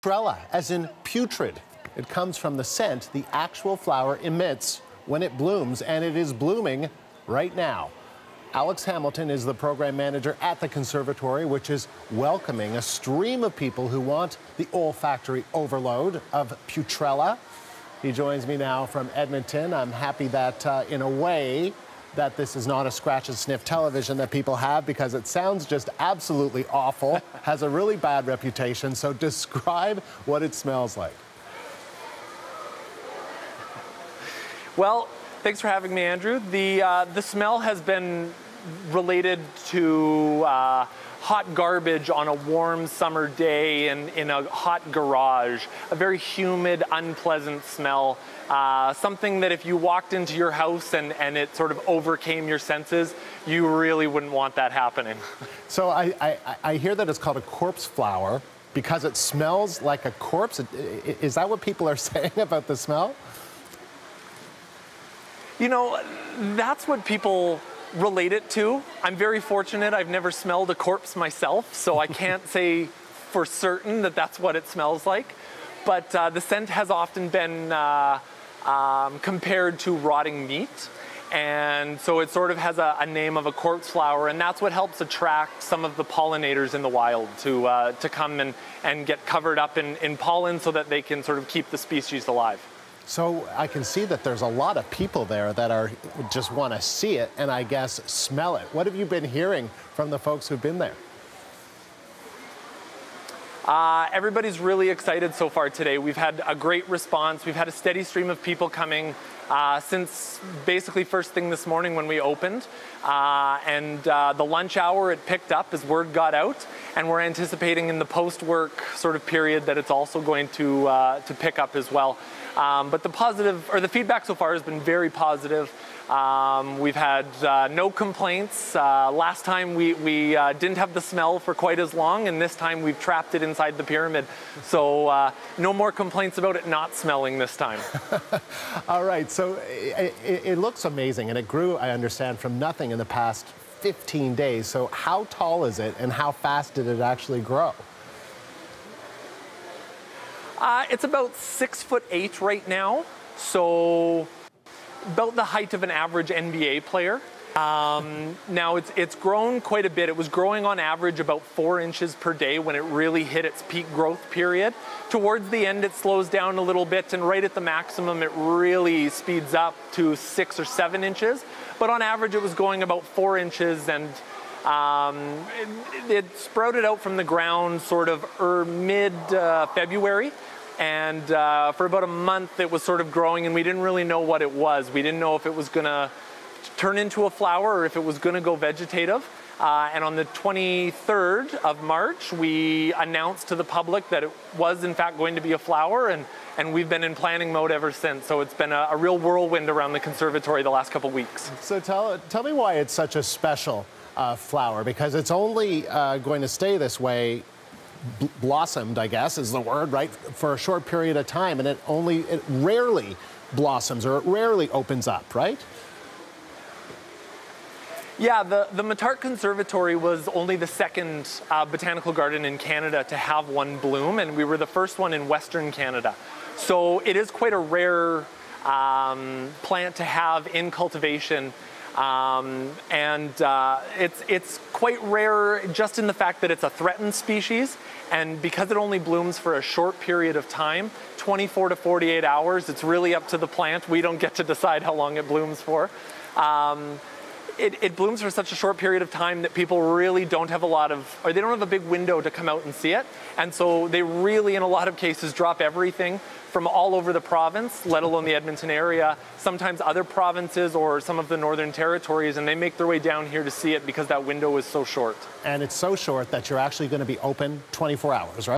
Trella, as in putrid. It comes from the scent the actual flower emits when it blooms, and it is blooming right now. Alex Hamilton is the program manager at the conservatory, which is welcoming a stream of people who want the olfactory overload of Putrella. He joins me now from Edmonton. I'm happy that, in a way, that this is not a scratch and sniff television that people have, because it sounds just absolutely awful, has a really bad reputation. So describe what it smells like. Well, thanks for having me, Andrew. The smell has been related to hot garbage on a warm summer day and in a hot garage. A very humid, unpleasant smell. Something that if you walked into your house and it sort of overcame your senses, you really wouldn't want that happening. So I hear that it's called a corpse flower because it smells like a corpse. Is that what people are saying about the smell? You know, that's what people relate it to. I'm very fortunate. I've never smelled a corpse myself, so I can't say for certain that that's what it smells like. But the scent has often been compared to rotting meat. And so it sort of has a name of a corpse flower, and that's what helps attract some of the pollinators in the wild to come and get covered up in pollen so that they can sort of keep the species alive. So I can see that there's a lot of people there that just want to see it and I guess smell it. What have you been hearing from the folks who've been there? Everybody's really excited so far today. We've had a great response. We've had a steady stream of people coming since basically first thing this morning when we opened. The lunch hour, it picked up as word got out. And we're anticipating in the post-work sort of period that it's also going to pick up as well. But the feedback so far has been very positive. We've had no complaints. Last time we didn't have the smell for quite as long, and this time we've trapped it inside the pyramid. So no more complaints about it not smelling this time. All right, so it looks amazing, and it grew, I understand, from nothing in the past 15 days. So how tall is it, and how fast did it actually grow? It's about 6'8" right now, so about the height of an average NBA player. Now it's grown quite a bit. It was growing on average about 4 inches per day when it really hit its peak growth period. Towards the end, it slows down a little bit, and right at the maximum, it really speeds up to 6 or 7 inches. But on average, it was going about 4 inches, and it sprouted out from the ground sort of mid-February. And for about a month, it was sort of growing, and we didn't really know what it was. We didn't know if it was going to turn into a flower or if it was going to go vegetative. And on the 23rd of March, we announced to the public that it was, in fact, going to be a flower, and we've been in planning mode ever since. So it's been a real whirlwind around the conservatory the last couple of weeks. So tell me why it's such a special flower, because it's only going to stay this way, blossomed, I guess is the word, right, for a short period of time, and it rarely blossoms, or it rarely opens up, right? Yeah, the Muttart Conservatory was only the second botanical garden in Canada to have one bloom, and we were the first one in Western Canada. So it is quite a rare plant to have in cultivation. It's quite rare just in the fact that it's a threatened species, and because it only blooms for a short period of time, 24 to 48 hours, it's really up to the plant. We don't get to decide how long it blooms for. It blooms for such a short period of time that people really don't have they don't have a big window to come out and see it. And so they really, in a lot of cases, drop everything from all over the province, let alone the Edmonton area, sometimes other provinces or some of the northern territories, and they make their way down here to see it because that window is so short. And it's so short that you're actually going to be open 24 hours, right?